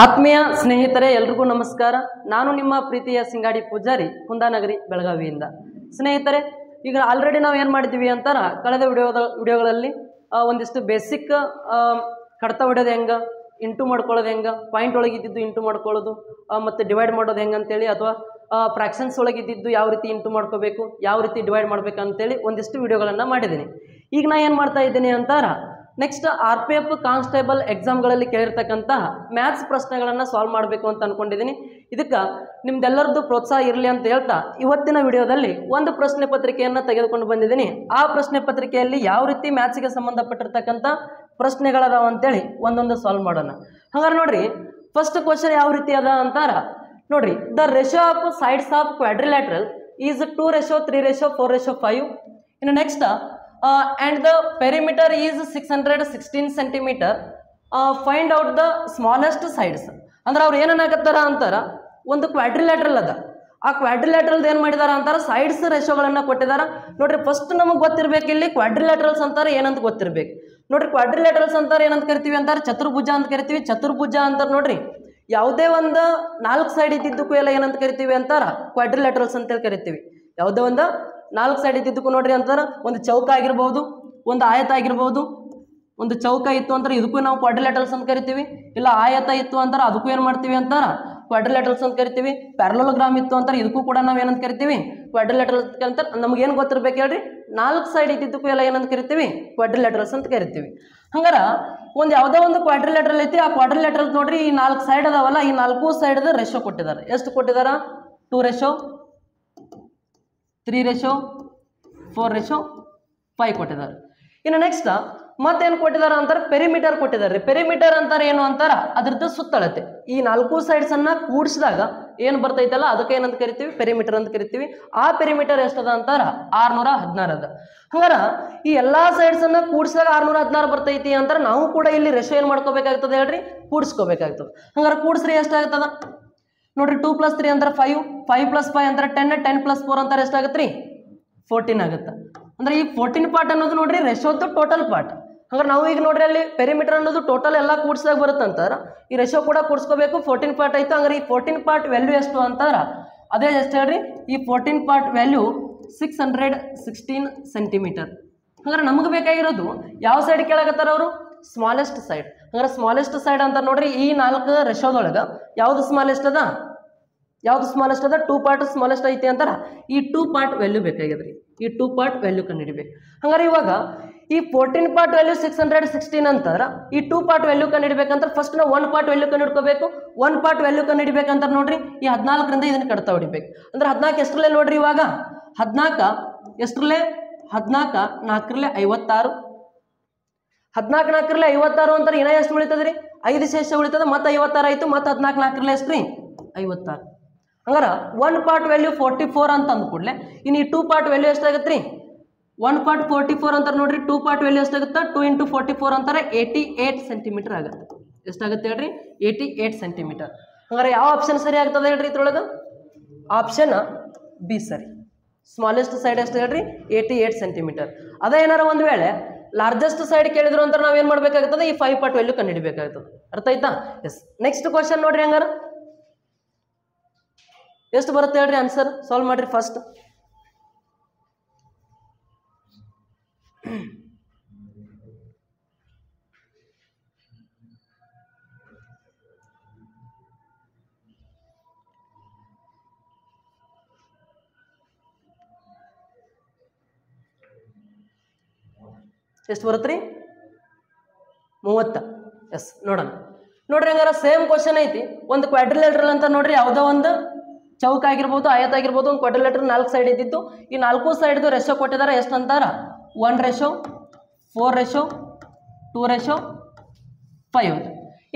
ಆತ್ಮೀಯ ಸ್ನೇಹಿತರೆ ಎಲ್ರಿಗೂ ನಮಸ್ಕಾರ. ನಾನು ನಿಮ್ಮ ಪ್ರೀತಿಯ ಸಿಂಗಾಡಿ ಪೂಜಾರಿ, ಕುಂದಾನಗರಿ, ಬೆಳಗಾವಿಯಿಂದ. ಸ್ನೇಹಿತರೆ, ಈಗ ಆಲ್ರೆಡಿ ನಾವು ಏನು ಮಾಡಿದ್ದೀವಿ ಅಂತಾರ ಕಳೆದ ವಿಡಿಯೋಗಳಲ್ಲಿ ಒಂದಿಷ್ಟು ಬೇಸಿಕ್ ಕಡ್ತ ಹೊಡೆಯೋದು ಹೆಂಗೆ, ಇಂಟು ಮಾಡ್ಕೊಳ್ಳೋದು ಹೆಂಗೆ, ಪಾಯಿಂಟ್ ಒಳಗಿದ್ದು ಇಂಟು ಮಾಡ್ಕೊಳ್ಳೋದು ಮತ್ತು ಡಿವೈಡ್ ಮಾಡೋದು ಹೆಂಗೆ ಅಂತೇಳಿ, ಅಥವಾ ಫ್ರ್ಯಾಕ್ಷನ್ಸ್ ಒಳಗಿದ್ದು ಯಾವ ರೀತಿ ಇಂಟು ಮಾಡ್ಕೋಬೇಕು, ಯಾವ ರೀತಿ ಡಿವೈಡ್ ಮಾಡಬೇಕು ಅಂತೇಳಿ ಒಂದಿಷ್ಟು ವಿಡಿಯೋಗಳನ್ನು ಮಾಡಿದ್ದೀನಿ. ಈಗ ನಾನು ಏನು ಮಾಡ್ತಾ ಇದ್ದೀನಿ ಅಂತಾರ ನೆಕ್ಸ್ಟ್ RPF ಕಾನ್ಸ್ಟೇಬಲ್ ಎಕ್ಸಾಮ್ಗಳಲ್ಲಿ ಕೇಳಿರ್ತಕ್ಕಂಥ ಮ್ಯಾಥ್ಸ್ ಪ್ರಶ್ನೆಗಳನ್ನು ಸಾಲ್ವ್ ಮಾಡಬೇಕು ಅಂತ ಅಂದ್ಕೊಂಡಿದ್ದೀನಿ. ಇದಕ್ಕೆ ನಿಮ್ದೆಲ್ಲರದ್ದು ಪ್ರೋತ್ಸಾಹ ಇರಲಿ ಅಂತ ಹೇಳ್ತಾ ಇವತ್ತಿನ ವಿಡಿಯೋದಲ್ಲಿ ಒಂದು ಪ್ರಶ್ನೆ ಪತ್ರಿಕೆಯನ್ನು ತೆಗೆದುಕೊಂಡು ಬಂದಿದ್ದೀನಿ. ಆ ಪ್ರಶ್ನೆ ಪತ್ರಿಕೆಯಲ್ಲಿ ಯಾವ ರೀತಿ ಮ್ಯಾಥ್ಸ್ಗೆ ಸಂಬಂಧಪಟ್ಟಿರ್ತಕ್ಕಂಥ ಪ್ರಶ್ನೆಗಳದಾವ ಅಂತೇಳಿ ಒಂದೊಂದು ಸಾಲ್ವ್ ಮಾಡೋಣ. ಹಾಗಾದ್ರೆ ನೋಡ್ರಿ, ಫಸ್ಟ್ ಕ್ವಶನ್ ಯಾವ ರೀತಿ ಅದ ಅಂತಾರ ನೋಡ್ರಿ, the ratio of sides of quadrilateral is 2:3:4:5. ಇನ್ನು next and the perimeter is 616 centimeter. Find out the smallest sides. ಅಂದ್ರೆ ಅವ್ರು ಏನಾಗತ್ತಾರ ಅಂತಾರ, ಒಂದು ಕ್ವಾಡ್ರಿಲ್ಯಾಟ್ರಲ್ ಅದ, ಆ ಕ್ವಾಡ್ರಿಲ್ಯಾಟ್ರಲ್ ಏನು ಮಾಡಿದಾರ ಅಂತಾರ ಸೈಡ್ಸ್ ರೇಷಿಯೋಗಳನ್ನ ಕೊಟ್ಟಿದಾರ. ನೋಡ್ರಿ, ಫಸ್ಟ್ ನಮಗೆ ಗೊತ್ತಿರ್ಬೇಕು ಇಲ್ಲಿ ಕ್ವಾಡ್ರಿಲ್ಯಾಟ್ರಲ್ಸ್ ಅಂತಾರೆ ಏನಂತ ಗೊತ್ತಿರ್ಬೇಕು. ನೋಡ್ರಿ, ಕ್ವಾಡ್ರಿಲ್ಯಾಟ್ರಲ್ಸ್ ಅಂತಾರೆ ಏನಂತ ಕರಿತೀವಿ ಅಂತಾರೆ, ಚತುರ್ಭುಜ ಅಂತ ಕರಿತೀವಿ. ಚತುರ್ಭುಜ ಅಂತಾರೆ ನೋಡ್ರಿ, ಯಾವುದೇ ಒಂದು 4 ಸೈಡ್ ಇದ್ದಿದ್ದಕ್ಕೂ ಎಲ್ಲ ಏನಂತ ಕರಿತೀವಿ ಅಂತಾರ ಕ್ವಾಡ್ರಿಲ್ಯಾಟ್ರಲ್ಸ್ ಅಂತೇಳಿ ಕರಿತೀವಿ. ಯಾವುದೇ ಒಂದು 4 ಸೈಡ್ ಇದ್ದಿದ್ದಕ್ಕೂ ನೋಡ್ರಿ ಅಂತಾರೆ, ಒಂದು ಚೌಕ ಆಗಿರ್ಬೋದು, ಒಂದು ಆಯತ ಆಗಿರ್ಬೋದು. ಒಂದು ಚೌಕ ಇತ್ತು ಅಂತಾರೆ ಇದಕ್ಕೂ ನಾವು ಕ್ವಾಡ್ರಿಲ್ಯಾಟ್ರಲ್ಸ್ ಅಂತ ಕರಿತೀವಿ. ಇಲ್ಲ ಆಯತ ಇತ್ತು ಅಂತಾರೆ ಅದಕ್ಕೂ ಏನು ಮಾಡ್ತೀವಿ ಅಂತಾರ ಕ್ವಾಡ್ರಿಲ್ಯಾಟ್ರಲ್ಸ್ ಅಂತ ಕರಿತೀವಿ. ಪ್ಯಾರಲೋಗ್ರಾಮ್ ಇತ್ತು ಅಂತಾರೆ ಇದಕ್ಕೂ ಕೂಡ ನಾವು ಏನಂತ ಕರಿತೀವಿ ಕ್ವಾಡ್ರಿಲ್ಯಾಟ್ರಲ್ಸ್ ಅಂತಾರೆ. ನಮಗೇನು ಗೊತ್ತಿರ್ಬೇಕು ಹೇಳ್ರಿ, 4 ಸೈಡ್ ಇದ್ದಿದ್ದಕ್ಕೂ ಎಲ್ಲ ಏನಂತ ಕರಿತೀವಿ ಕ್ವಾಡ್ರಿಲ್ಯಾಟ್ರಲ್ಸ್ ಅಂತ ಕರಿತೀವಿ. ಹಂಗಾರ ಒಂದು ಯಾವುದೋ ಒಂದು ಕ್ವಾಡ್ರಿಲ್ಯಾಟ್ರಲ್ ಐತಿ, ಆ ಕ್ವಾಡ್ರಿಲ್ಯಾಟ್ರಲ್ ನೋಡ್ರಿ ಈ 4 ಸೈಡ್ ಅದಾವಲ್ಲ, ಈ 4 ಸೈಡ್ ರೇಷಿಯೋ ಕೊಟ್ಟಿದ್ದಾರೆ. ಎಷ್ಟು ಕೊಟ್ಟಿದಾರ? 2:3:4:5 ಕೊಟ್ಟಿದ್ದಾರೆ. ಇನ್ನು ನೆಕ್ಸ್ಟ್ ಮತ್ತೇನು ಕೊಟ್ಟಿದ್ದಾರೆ ಅಂತಾರೆ, ಪೆರಿಮೀಟರ್ ಕೊಟ್ಟಿದ್ದಾರೆ. ಪೆರಿಮೀಟರ್ ಅಂತಾರೆ ಏನು ಅಂತಾರ ಅದ್ರದ್ದು ಸುತ್ತಳತೆ. ಈ 4 ಸೈಡ್ಸ್ ಅನ್ನ ಕೂಡಿಸಿದಾಗ ಏನು ಬರ್ತೈತಲ್ಲ ಅದಕ್ಕೆ ಏನಂತ ಕರಿತೀವಿ ಪೆರಿಮೀಟರ್ ಅಂತ ಕರಿತೀವಿ. ಆ ಪೆರಿಮೀಟರ್ ಎಷ್ಟದ ಅಂತಾರ 616 ಅದ. ಹಂಗಾರ ಈ ಎಲ್ಲಾ ಸೈಡ್ಸ್ ಅನ್ನ ಕೂಡಿಸಿದಾಗ 616 ಬರ್ತೈತಿ ಅಂತಾರೆ. ನಾವು ಕೂಡ ಇಲ್ಲಿ ರೇಷಿಯೋ ಏನು ಮಾಡ್ಕೋಬೇಕಾಗ್ತದೆ ಹೇಳ್ರಿ, ಕೂಡಿಸ್ಕೋಬೇಕಾಗ್ತದೆ. ಹಂಗಾರೆ ಕೂಡಿಸ್ರಿ ಎಷ್ಟಾಗ್ತದ ನೋಡ್ರಿ, 2 + 3 ಅಂತಾರೆ 5, 5 + 5 ಅಂತಾರೆ 10, 10 + 4 ಅಂತಾರೆ ಎಷ್ಟಾಗತ್ತೆ ರೀ 14 ಆಗುತ್ತೆ. ಅಂದ್ರೆ ಈ 14 ಪಾರ್ಟ್ ಅನ್ನೋದು ನೋಡ್ರಿ ರೇಷಿಯೋದ್ದು ಟೋಟಲ್ ಪಾರ್ಟ್. ಹಂಗಾರೆ ನಾವು ಈಗ ನೋಡ್ರಿ ಅಲ್ಲಿ ಪೆರಿಮೀಟರ್ ಅನ್ನೋದು ಟೋಟಲ್ ಎಲ್ಲ ಕೂಡಿಸಿದಾಗ ಬರುತ್ತೆ ಅಂತಾರ, ಈ ರೇಷಿಯೋ ಕೂಡ ಕೂಡಿಸ್ಕೋಬೇಕು. 14 ಪಾರ್ಟ್ ಆಯ್ತು. ಹಂಗಾರೆ ಈ 14 ಪಾರ್ಟ್ ವ್ಯಾಲ್ಯೂ ಎಷ್ಟು ಅಂತಾರ ಅದೇ ಎಷ್ಟು ಹೇಳ್ರಿ, ಈ 14 ಪಾರ್ಟ್ ವ್ಯಾಲ್ಯೂ 616 ಸೆಂಟಿಮೀಟರ್. ಹಂಗಾರೆ ನಮಗೆ ಬೇಕಾಗಿರೋದು ಯಾವ ಸೈಡ್ ಕೇಳಾಕತ್ತಾರ ಅವರು, ಸ್ಮಾಲೆಸ್ಟ್ ಸೈಡ್. ಹಂಗಾರೆ ಸ್ಮಾಲೆಸ್ಟ್ ಸೈಡ್ ಅಂತ ನೋಡ್ರಿ ಈ 4 ರೇಷಿಯೋದೊಳಗೆ ಯಾವ್ದು ಸ್ಮಾಲೆಸ್ಟ್ ಅದ, ಯಾವ್ದು ಸ್ಮಾಲೆಸ್ಟ್ ಅದ, 2 ಪಾರ್ಟ್ ಸ್ಮಾಲೆಸ್ಟ್ ಐತಿ ಅಂತಾರ. ಈ 2 ಪಾರ್ಟ್ ವ್ಯಾಲ್ಯೂ ಬೇಕಾಗಿದ್ರಿ, ಈ 2 ಪಾರ್ಟ್ ವ್ಯಾಲ್ಯೂ ಕಂಡುಹಿಡಿಬೇಕು. ಹಂಗಾರೆ ಇವಾಗ ಈ 14 ಪಾರ್ಟ್ ವ್ಯಾಲ್ಯೂ 616 ಅಂತಾರ, ಈ 2 ಪಾರ್ಟ್ ವ್ಯಾಲ್ಯೂ ಕಂಡುಹಿಡ್ಬೇಕಂತ ಫಸ್ಟ್ ನಾವು 1 ಪಾರ್ಟ್ ವ್ಯಾಲ್ಯೂ ಕಂಡುಹಿಡ್ಕೋಬೇಕು. 1 ಪಾರ್ಟ್ ವ್ಯಾಲ್ಯೂ ಕಂಡುಹಿಡ್ಬೇಕಂತ ನೋಡ್ರಿ ಈ 14ರಿಂದ ಇದನ್ನ ಕಡ್ತಾ ಹೊಡಿಬೇಕು. ಅಂದ್ರೆ 14 ಎಷ್ಟರಲ್ಲೇ ನೋಡ್ರಿ, ಇವಾಗ 14 ಎಷ್ಟರಲ್ಲೇ 14 4ರಲ್ಲಿ 56, 14 4ರಲ್ಲಿ 56 ಅಂತಾರೆ. ಇನ್ನ ಎಷ್ಟು ಉಳಿತದ್ರಿ, 5 ಶೇಷ ಉಳಿತದ. ಮತ್ತೆ 56 ಆಯ್ತು, ಮತ್ತೆ 14 4ರಲ್ಲಿ ಎಷ್ಟು ರೀ 56. ಹಂಗಾರ 1 ಪಾರ್ಟ್ ವ್ಯಾಲ್ಯೂ 44 ಅಂತ ಅಂದ್ಕೂಡ್ಲೆ ಇನ್ನು ಈ 2 ಪಾರ್ಟ್ ವ್ಯಾಲ್ಯೂ ಎಷ್ಟಾಗತ್ತೆ ರೀ, 1 ಪಾರ್ಟ್ 44 ಅಂತಾರೆ ನೋಡ್ರಿ. 2 ಪಾರ್ಟ್ ವ್ಯಾಲ್ಯೂ ಎಷ್ಟಾಗುತ್ತೆ, 2 × 44 ಅಂತಾರೆ 88 ಸೆಂಟಿಮೀಟರ್ ಆಗುತ್ತೆ. ಎಷ್ಟಾಗುತ್ತೆ ಹೇಳ್ರಿ, 88 ಸೆಂಟಿಮೀಟರ್. ಹಂಗಾರೆ ಯಾವ ಆಪ್ಷನ್ ಸರಿ ಆಗ್ತದೆ ಹೇಳ್ರಿ ಇದ್ರೊಳಗೆ, ಆಪ್ಷನ್ ಬಿ ಸರಿ. ಸ್ಮಾಲೆಸ್ಟ್ ಸೈಡ್ ಎಷ್ಟು ಹೇಳ್ರಿ 88 ಸೆಂಟಿಮೀಟರ್. ಅದೇ ಏನಾರ ಒಂದು ವೇಳೆ ಲಾರ್ಜೆಸ್ಟ್ ಸೈಡ್ ಕೇಳಿದ್ರು ಅಂತ ನಾವೇನು ಮಾಡಬೇಕಾಗ್ತದೆ, ಈ 5 ಪಾರ್ಟ್ ವ್ಯಾಲ್ಯೂ ಕಂಡುಹಿಡಬೇಕಾಗ್ತದೆ. ಅರ್ಥ ಆಯ್ತಾ? ಎಸ್. ನೆಕ್ಸ್ಟ್ ಕ್ವಶನ್ ನೋಡ್ರಿ, ಹಂಗಾರ ಎಷ್ಟು ಬರುತ್ತೆ ಹೇಳ್ರಿ ಆನ್ಸರ್, ಸಾಲ್ವ್ ಮಾಡ್ರಿ ಫಸ್ಟ್. ಎಷ್ಟು ಬರುತ್ತೆ ರೀ 30. ಎಸ್, ನೋಡೋಣ ನೋಡ್ರಿ. ಹಂಗಾರ ಸೇಮ್ ಕ್ವಶನ್ ಐತಿ. ಒಂದು ಕ್ವಾಡ್ರಿಲ್ಯಾಟ್ರಲ್ ಅಂತ ನೋಡ್ರಿ, ಯಾವುದೋ ಒಂದು ಚೌಕ ಆಗಿರ್ಬೋದು, ಆಯತ ಆಗಿರ್ಬೋದು, ಒಂದು ಕ್ವಾಡ್ರಿಲ್ಯಾಟ್ರಲ್ 4 ಸೈಡ್ ಇದ್ದಿತ್ತು. ಈ 4 ಸೈಡ್ದು ರೇಷಿಯೋ ಕೊಟ್ಟಿದ್ದಾರೆ. ಎಷ್ಟು ಅಂತಾರ 1:4:2:5.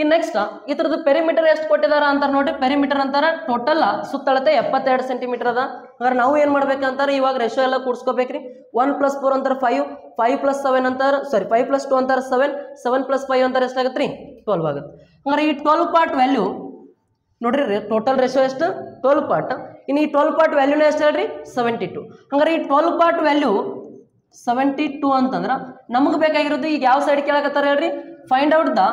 ಇನ್ನು ನೆಕ್ಸ್ಟ್ ಇದ್ರದ್ದು ಪೆರಿಮೀಟರ್ ಎಷ್ಟು ಕೊಟ್ಟಿದಾರ ಅಂತ ನೋಡ್ರಿ. ಪೆರಿಮೀಟರ್ ಅಂತಾರ ಟೋಟಲ್ ಸುತ್ತಳತೆ 72 ಸೆಂಟಿಮೀಟರ್ ಅದ. ಹಂಗಾರೆ ನಾವು ಏನು ಮಾಡ್ಬೇಕಂತಾರೆ, ಇವಾಗ ರೇಷಿಯೋ ಎಲ್ಲ ಕೂಡಿಸ್ಕೋಬೇಕ್ರಿ. 1 + 4 ಅಂತಾರೆ 5, 5 + 7 ಅಂತಾರೆ, ಸಾರಿ 5 + 2 ಅಂತಾರೆ 7, 7 + 5 ಅಂತಾರೆ ಎಷ್ಟಾಗತ್ತೆ ರೀ 12 ಆಗುತ್ತೆ. ಹಂಗಾರೆ ಈ 12 ಪಾರ್ಟ್ ವ್ಯಾಲ್ಯೂ ನೋಡ್ರಿ, ಟೋಟಲ್ ರೇಷಿಯೋ ಎಷ್ಟು 12 ಪಾರ್ಟ್. ಇನ್ನು ಈ 12 ಪಾರ್ಟ್ ವ್ಯಾಲ್ಯೂನ ಎಷ್ಟು ಹೇಳ್ರಿ 72. ಹಂಗಾರೆ ಈ 12 ಪಾರ್ಟ್ ವ್ಯಾಲ್ಯೂ 72 ಅಂತಂದ್ರೆ ನಮಗೆ ಬೇಕಾಗಿರೋದು ಈಗ ಯಾವ ಸೈಡ್ ಕೇಳಕತ್ತಾರ ಹೇಳ್ರಿ, find out the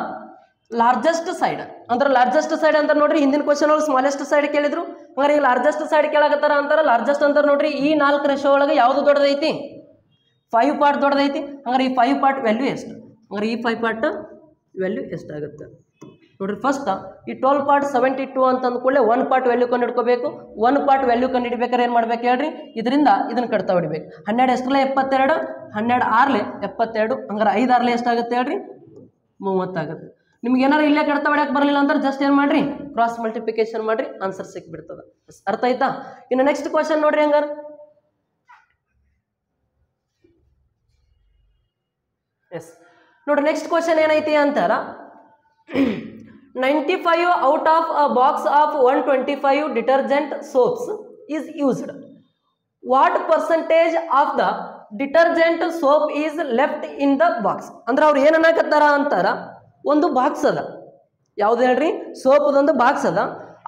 largest side ಅಂದ್ರೆ ಲಾರ್ಜೆಸ್ಟ್ ಸೈಡ್ ಅಂತ ನೋಡ್ರಿ ಹಿಂದಿನ ಕ್ವಶನ್ ಒಳಗೆ ಸ್ಮಾಲೆಸ್ಟ್ ಸೈಡ್ ಕೇಳಿದ್ರು. ಹಂಗಾರೆ ಈಗ ಲಾರ್ಜೆಸ್ಟ್ ಸೈಡ್ ಕೇಳಾಕತ್ತಾರ ಅಂತಾರ. ಲಾರ್ಜೆಸ್ಟ್ ಅಂತ ನೋಡ್ರಿ ಈ 4 ರೇಷೋ ಒಳಗೆ ಯಾವುದು ದೊಡ್ಡದೈತಿ? 5 ಪಾರ್ಟ್ ದೊಡ್ಡದೈತಿ. ಹಂಗಾರೆ ಈ 5 ಪಾರ್ಟ್ ವ್ಯಾಲ್ಯೂ ಎಷ್ಟು? ಹಂಗಾರೆ ಈ 5 ಪಾರ್ಟ್ ವ್ಯಾಲ್ಯೂ ಎಷ್ಟಾಗುತ್ತೆ ನೋಡ್ರಿ. ಫಸ್ಟ್ ಈ 12 ಪಾರ್ಟ್ 72 ಅಂತ ಅಂದ್ಕೊಳ್ಳೆ 1 ಪಾರ್ಟ್ ವ್ಯಾಲ್ಯೂ ಕಂಡು ಹಿಡ್ಕೋಬೇಕು. 1 ಪಾರ್ಟ್ ವ್ಯಾಲ್ಯೂ ಕಂಡು ಹಿಡಿಬೇಕಾದ್ರೆ ಏನು ಮಾಡ್ಬೇಕು ಹೇಳ್ರಿ? ಇದರಿಂದ ಇದನ್ನ ಕಟ್ತಾ ಹೊಡಿಬೇಕು. 12 ಎಷ್ಟರಲ್ಲೇ 72, 12 6ಲೆ 72. ಹಂಗಾರೆ 5 6ಲೆ ಎಷ್ಟಾಗುತ್ತೆ ಹೇಳ್ರಿ? 30 ಆಗುತ್ತೆ. ನಿಮ್ಗೆ ಏನಾರು ಇಲ್ಲೇ ಕಟ್ತಾ ಹೊಡ್ಯಕ್ಕೆ ಬರಲಿಲ್ಲ ಅಂದ್ರೆ ಜಸ್ಟ್ ಏನು ಮಾಡ್ರಿ? ಕ್ರಾಸ್ ಮಲ್ಟಿಪ್ಲಿಕೇಶನ್ ಮಾಡ್ರಿ, ಆನ್ಸರ್ ಸಿಕ್ಬಿಡ್ತದ. ಅರ್ಥ ಆಯ್ತಾ? ಇನ್ನು ನೆಕ್ಸ್ಟ್ ಕ್ವಶನ್ ನೋಡ್ರಿ ಹಂಗಾರ. ಎಸ್ ನೋಡ್ರಿ ನೆಕ್ಸ್ಟ್ ಕ್ವಶನ್ ಏನೈತಿ ಅಂತಾರ 95 out of a box of 125 detergent soaps is used. What percentage of the detergent soap is left in the box? ಅಂದ್ರೆ ಅವ್ರು ಏನು ಅನ್ನಕತ್ತಾರ ಅಂತಾರ, ಒಂದು ಬಾಕ್ಸ್ ಅದ, ಯಾವ್ದು ಹೇಳ್ರಿ? ಸೋಪದೊಂದು ಬಾಕ್ಸ್ ಅದ.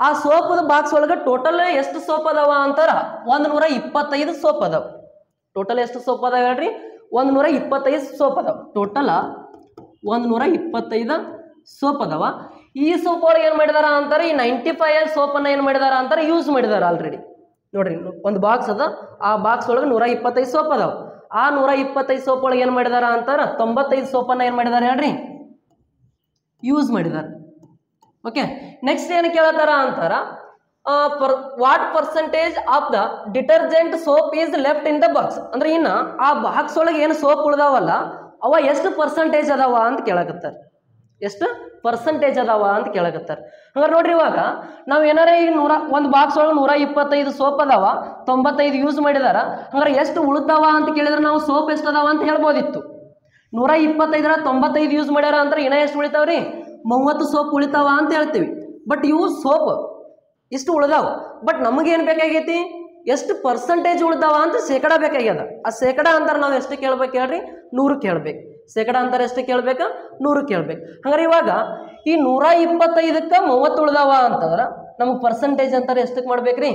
ಆ ಸೋಪದ ಬಾಕ್ಸ್ ಒಳಗೆ ಟೋಟಲ್ ಎಷ್ಟು ಸೋಪ್ ಅದಾವ ಅಂತಾರ? 125 ಸೋಪ್ ಅದಾವ. ಟೋಟಲ್ ಎಷ್ಟು ಸೋಪ್ ಅದಾವ ಹೇಳ್ರಿ? 125 ಸೋಪ್ ಅದಾವ. ಟೋಟಲ್ 125 ಸೋಪ್ ಅದಾವ. ಈ ಸೋಪ್ ಒಳಗೆ ಏನು ಮಾಡಿದಾರ ಅಂತಾರೆ? ಈ 95 ಸೋಪನ್ನು ಏನು ಮಾಡಿದಾರ ಅಂತಾರೆ? ಯೂಸ್ ಮಾಡಿದಾರ ಆಲ್ರೆಡಿ. ನೋಡ್ರಿ ಒಂದು ಬಾಕ್ಸ್ ಅದ, ಆ ಬಾಕ್ಸ್ ಒಳಗೆ 125 ಸೋಪ್ ಅದಾವ. ಆ 125 ಸೋಪ್ ಒಳಗೆ ಏನು ಮಾಡಿದಾರ ಅಂತಾರ? 95 ಸೋಪನ್ನು ಏನು ಮಾಡಿದಾರೆ ಹೇಳ್ರಿ? ಯೂಸ್ ಮಾಡಿದಾರೆ. ಓಕೆ, ನೆಕ್ಸ್ಟ್ ಏನು ಕೇಳತ್ತಾರ ಅಂತಾರ what percentage of the detergent soap is left in the box. ಅಂದ್ರೆ ಇನ್ನು ಆ ಬಾಕ್ಸ್ ಒಳಗೆ ಏನು ಸೋಪ್ ಉಳ್ದಾವಲ್ಲ ಅವ ಎಷ್ಟು ಪರ್ಸೆಂಟೇಜ್ ಅದಾವ ಅಂತ ಕೇಳಕತ್ತಾರ. ಎಷ್ಟು ಪರ್ಸೆಂಟೇಜ್ ಅದಾವ ಅಂತ ಕೇಳಕತ್ತಾರ. ಹಂಗಾರೆ ನೋಡ್ರಿ ಇವಾಗ ನಾವು ಏನಾರ ಈಗ ಒಂದು ಬಾಕ್ಸ್ ಒಳಗೆ 125 ಸೋಪ್ ಅದಾವ, 95 ಯೂಸ್ ಮಾಡಿದಾರ. ಹಂಗಾರೆ ಎಷ್ಟು ಉಳಿದಾವ ಅಂತ ಕೇಳಿದ್ರೆ ನಾವು ಸೋಪ್ ಎಷ್ಟು ಅದಾವ ಅಂತ ಹೇಳ್ಬೋದಿತ್ತು. 125 95 ಯೂಸ್ ಮಾಡ್ಯಾರ ಅಂದ್ರೆ ಇನ್ನ ಎಷ್ಟು ಉಳಿತಾವ್ರಿ? 30 ಸೋಪ್ ಉಳಿತಾವ ಅಂತ ಹೇಳ್ತೀವಿ. ಬಟ್ ಇವು ಸೋಪ್ ಇಷ್ಟು ಉಳ್ದಾವ. ಬಟ್ ನಮಗೇನು ಬೇಕಾಗೈತಿ? ಎಷ್ಟು ಪರ್ಸೆಂಟೇಜ್ ಉಳ್ದಾವ ಅಂತ ಶೇಕಡ ಬೇಕಾಗ್ಯದ. ಆ ಶೇಕಡ ಅಂತಾರೆ ನಾವು ಎಷ್ಟು ಕೇಳ್ಬೇಕು ಹೇಳ್ರಿ? 100 ಕೇಳ್ಬೇಕು. ಶೇಕಡ ಅಂತಾರೆ ಎಷ್ಟು ಕೇಳ್ಬೇಕು? 100 ಕೇಳ್ಬೇಕು. ಹಂಗಾರೆ ಇವಾಗ ಈ 125ಕ್ಕೆ 30 ಉಳ್ದಾವ ಅಂತಂದ್ರೆ ನಮಗೆ ಪರ್ಸೆಂಟೇಜ್ ಅಂತಾರೆ ಎಷ್ಟಕ್ಕೆ ಮಾಡ್ಬೇಕ್ರಿ?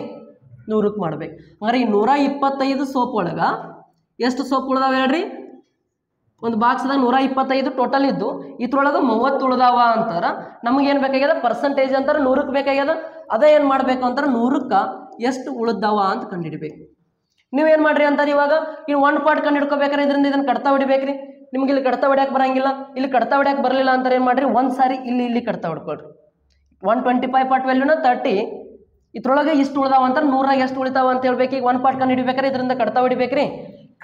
100ಕ್ಕೆ ಮಾಡ್ಬೇಕು. ಹಂಗಾರೆ ಈ 125 ಸೋಪ್ ಒಳಗೆ ಎಷ್ಟು ಸೋಪ್ ಉಳ್ದಾವ ಹೇಳ್ರಿ? ಒಂದು ಬಾಕ್ಸ್ದಾಗ 125 ಟೋಟಲ್ ಇದ್ದು ಇದ್ರೊಳಗೆ 30 ಉಳ್ದಾವ ಅಂತಾರ. ನಮಗೇನು ಬೇಕಾಗ್ಯದ? ಪರ್ಸೆಂಟೇಜ್ ಅಂತಾರೆ 100ಕ್ಕೆ ಬೇಕಾಗ್ಯದ. ಅದೇ ಏನು ಮಾಡಬೇಕು ಅಂತಾರೆ? 100ಕ್ಕೆ ಎಷ್ಟು ಉಳಿದಾವ ಅಂತ ಕಂಡುಹಿಡಿಬೇಕು. ನೀವೇನು ಮಾಡ್ರಿ ಅಂತಾರೆ ಇವಾಗ ಈ 1 ಪಾರ್ಟ್ ಕಂಡು ಹಿಡ್ಕೋಬೇಕಾರೆ ಇದರಿಂದ ಇದನ್ನು ಕಟ್ತಾ ಹೊಡಿಬೇಕ್ರಿ. ನಿಮ್ಗೆ ಇಲ್ಲಿ ಕಡ್ತಾ ಹೊಡ್ಯಾಕೆ ಬರಂಗಿಲ್ಲ, ಇಲ್ಲಿ ಕಡ್ತಾ ಹೊಡ್ಯಾಕೆ ಬರಲಿಲ್ಲ ಅಂತಾರೆ ಏನು ಮಾಡ್ರಿ? ಒಂದು ಸಾರಿ ಇಲ್ಲಿ ಕಡ್ತಾ ಹೊಡ್ಕೊಳ್ರಿ. 125 ಪಾರ್ಟ್ ವ್ಯಾಲ್ಯೂನ 30 ಇದ್ರೊಳಗೆ ಇಷ್ಟು ಉಳ್ದಾವ ಅಂತಾರೆ. 100ರಾಗ ಎಷ್ಟು ಉಳಿತಾವ ಅಂತ ಹೇಳ್ಬೇಕು. ಈಗ 1 ಪಾರ್ಟ್ ಕಂಡು ಹಿಡಿಬೇಕಾರೆ ಇದರಿಂದ ಕಡ್ತಾ ಹೊಡಿಬೇಕ್ರಿ.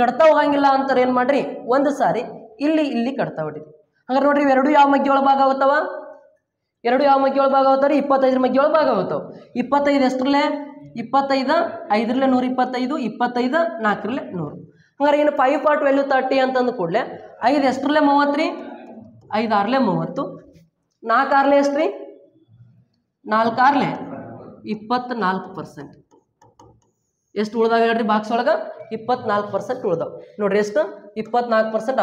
ಕಡ್ತಾ ಹೋಗಂಗಿಲ್ಲ ಅಂತಾರೆ ಏನು ಮಾಡ್ರಿ? ಒಂದು ಸಾರಿ ಇಲ್ಲಿ ಕಡ್ತಾ ಹೊಡಿರಿ. ಹಂಗಾರೆ ನೋಡ್ರಿ ಇವೆರಡು ಯಾವ ಮಗ್ಗಿ ಒಳಗೆ ಭಾಗ ಆಗುತ್ತವ? ಎರಡು ಯಾವ ಮಗ್ಗಿ ಒಳಗೆ ಭಾಗ ಆಗುತ್ತಾರೆ? 25 ಮಗ್ಗಿ ಒಳಗೆ ಭಾಗ ಆಗುತ್ತವೆ. 25 ಎಷ್ಟರಲ್ಲೇ? 25 5ರಲ್ಲೇ 125, 25 4ರಲ್ಲೇ 100. ಹಂಗಾರೆ ಏನು 5 ಪಾರ್ಟ್ ವ್ಯಾಲ್ಯೂ 30 ಅಂತಂದು ಕೂಡಲೇ 5 ಎಷ್ಟರಲ್ಲೇ 30 ರೀ? 5 6ಲೇ 30, 4 6ಲೇ ಎಷ್ಟು ರೀ? 4 6ಲೇ 24%. ಎಷ್ಟು ಉಳ್ದಾವ ಹೇಳ್ರಿ ಬಾಕ್ಸ್ ಒಳಗೆ? 24% ಉಳ್ದಾವ. ನೋಡ್ರಿ ಎಷ್ಟು? 24%.